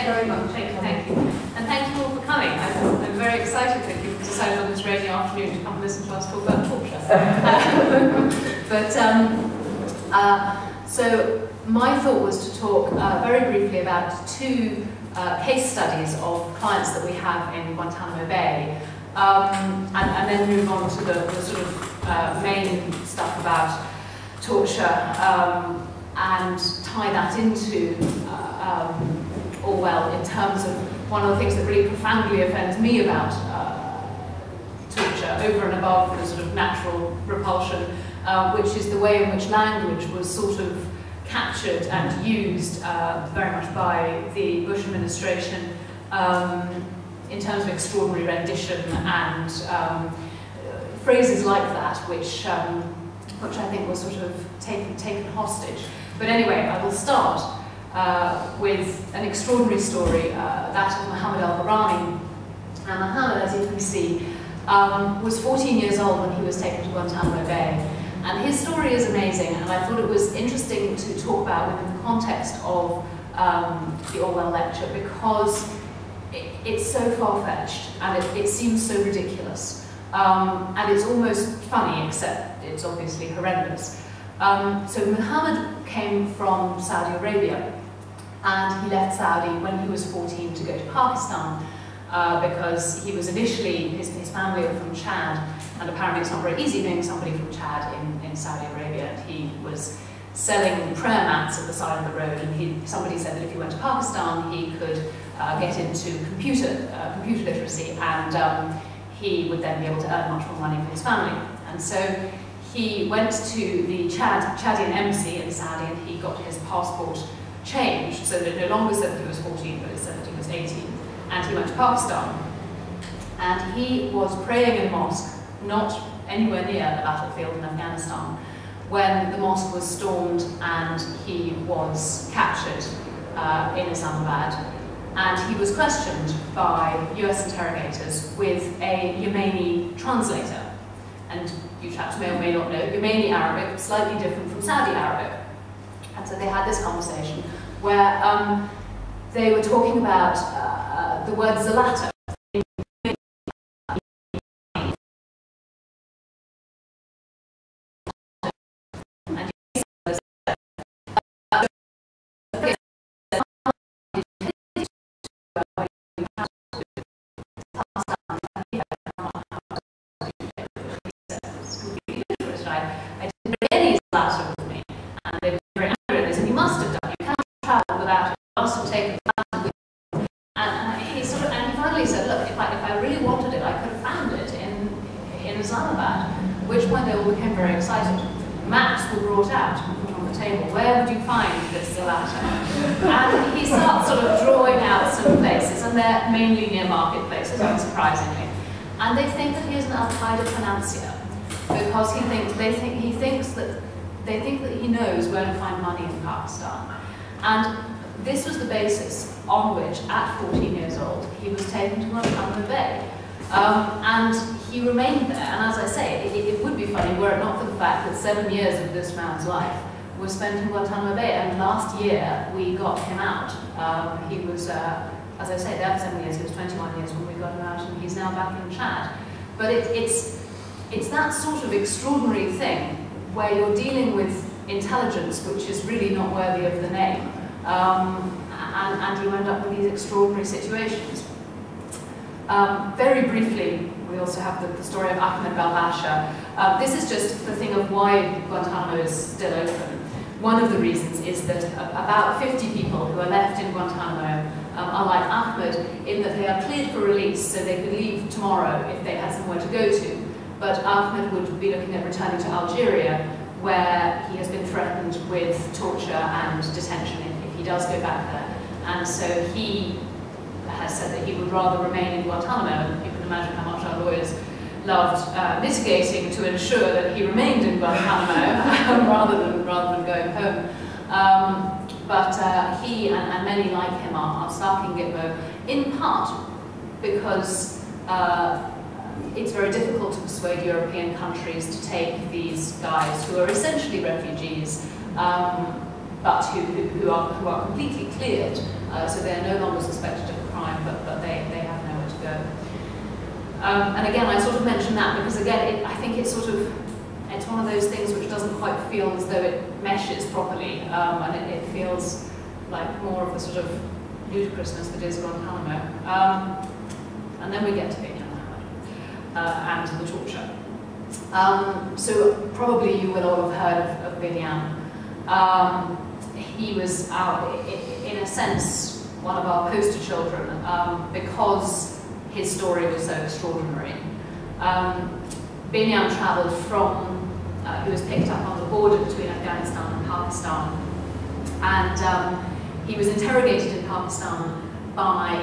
very much. Thank you. And thank you all for coming. I'm very excited that you've decided on this rainy afternoon to come and listen to us talk about torture. So my thought was to talk very briefly about two case studies of clients that we have in Guantanamo Bay, and then move on to the sort of main stuff about torture, and tie that into Orwell in terms of one of the things that really profoundly offends me about torture, over and above the sort of natural repulsion, which is the way in which language was sort of captured and used very much by the Bush administration in terms of extraordinary rendition and phrases like that, which I think was sort of taken hostage. But anyway, I will start with an extraordinary story, that of Mohammed al-Bahrani. And Mohammed, as you can see, was 14 years old when he was taken to Guantanamo Bay. And his story is amazing, and I thought it was interesting to talk about within the context of the Orwell lecture, because it's so far-fetched, and it seems so ridiculous. And it's almost funny, except it's obviously horrendous. So Mohammed came from Saudi Arabia, and he left Saudi when he was 14 to go to Pakistan, because he was initially, his family are from Chad, and apparently it's not very easy being somebody from Chad in Saudi Arabia. And he was selling prayer mats at the side of the road, and somebody said that if he went to Pakistan, he could get into computer literacy, and he would then be able to earn much more money for his family. And so he went to the Chadian embassy in Saudi, and he got his passport changed so that it no longer said that he was 14, but it said that he was 18. And he went to Pakistan. And he was praying in a mosque, not anywhere near the battlefield in Afghanistan, when the mosque was stormed and he was captured in Islamabad. And he was questioned by US interrogators with a Yemeni translator. And you chaps may or may not know, Yemeni Arabic, slightly different from Saudi Arabic. And so they had this conversation where they were talking about the word Zalata. Islamabad, at which point they all became very excited. Maps were brought out and put on the table. Where would you find this Zalata? And he starts sort of drawing out some places, and they're mainly near marketplaces, unsurprisingly. And they think that he is an Al-Qaeda financier, because they think that he knows where to find money in Pakistan. And this was the basis on which, at 14 years old, he was taken to Guantanamo Bay. And he remained there, and as I say, it would be funny were it not for the fact that 7 years of this man's life was spent in Guantanamo Bay, and last year we got him out. He was, as I say, there for 7 years, he was 21 years when we got him out, and he's now back in Chad. But it's that sort of extraordinary thing where you're dealing with intelligence which is really not worthy of the name, and you end up with these extraordinary situations. Very briefly, we also have the story of Ahmed Balbasha. This is just the thing of why Guantanamo is still open. One of the reasons is that about 50 people who are left in Guantanamo are like Ahmed in that they are cleared for release, so they could leave tomorrow if they had somewhere to go to. But Ahmed would be looking at returning to Algeria, where he has been threatened with torture and detention if he does go back there. And so he has said that he would rather remain in Guantanamo, and you can imagine how much our lawyers loved mitigating to ensure that he remained in Guantanamo rather than going home. But he and many like him are stuck in Gitmo, in part because it's very difficult to persuade European countries to take these guys who are essentially refugees but who are completely cleared, so they are no longer suspected of a crime, but they have nowhere to go. And again, I sort of mention that because again, I think it's one of those things which doesn't quite feel as though it meshes properly, and it feels like more of the sort of ludicrousness that is Guantanamo. And then we get to Bin Laden and the torture. So probably you will all have heard of Bin Laden. He was, in a sense, one of our poster children because his story was so extraordinary. Bin Laden travelled from, he was picked up on the border between Afghanistan and Pakistan, and he was interrogated in Pakistan by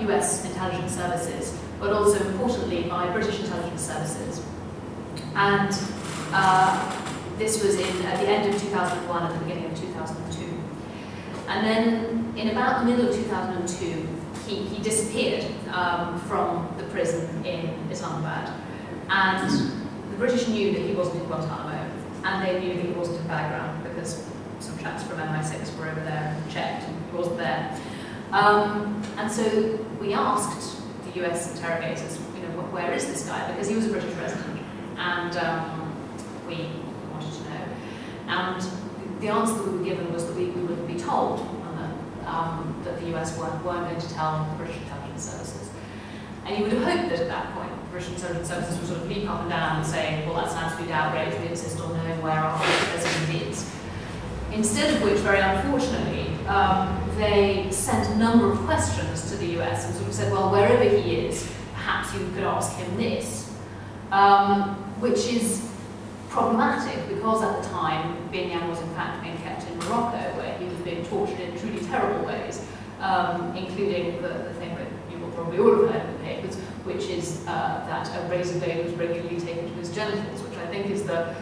US intelligence services, but also importantly by British intelligence services. And this was at the end of 2001 and the beginning of 2002. And then in about the middle of 2002, he disappeared from the prison in Islamabad. And the British knew that he wasn't in Guantanamo, and they knew that he wasn't in Bagram because some chaps from MI6 were over there and checked, and he wasn't there. And so we asked the US interrogators, where is this guy? Because he was a British resident, and we wanted to know. And the answer that we were given was that we wouldn't be told, and that the US weren't going to tell the British intelligence services. And you would have hoped that at that point, the British intelligence services would sort of leap up and down and say, well, that's an absolute outrage, we insist on knowing where our president is. Instead of which, very unfortunately, they sent a number of questions to the US and sort of said, well, wherever he is, perhaps you could ask him this, which is problematic because at the time, Bin Laden was in fact being kept in Morocco, where he was being tortured in truly terrible ways, including the thing that you will probably all have heard in the papers, which is that a razor blade was regularly taken to his genitals, which I think is the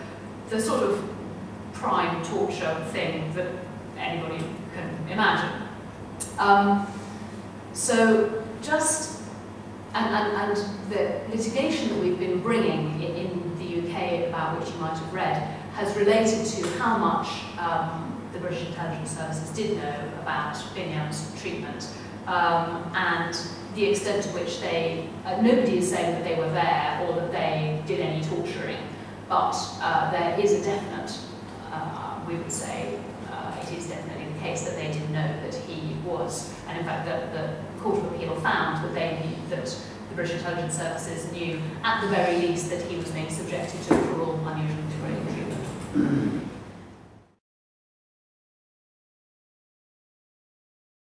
sort of prime torture thing that anybody can imagine. So just, and the litigation that we've been bringing in the UK, about which you might have read, has related to how much the British intelligence services did know about Bin Laden's treatment, and the extent to which they, nobody is saying that they were there or that they did any torturing, but there is a definite, we would say, it is definitely the case that they did know that he was, and in fact the Court of Appeal found that they knew, that the British intelligence services knew, at the very least, that he was being subjected to cruel, unusual, degrading treatment.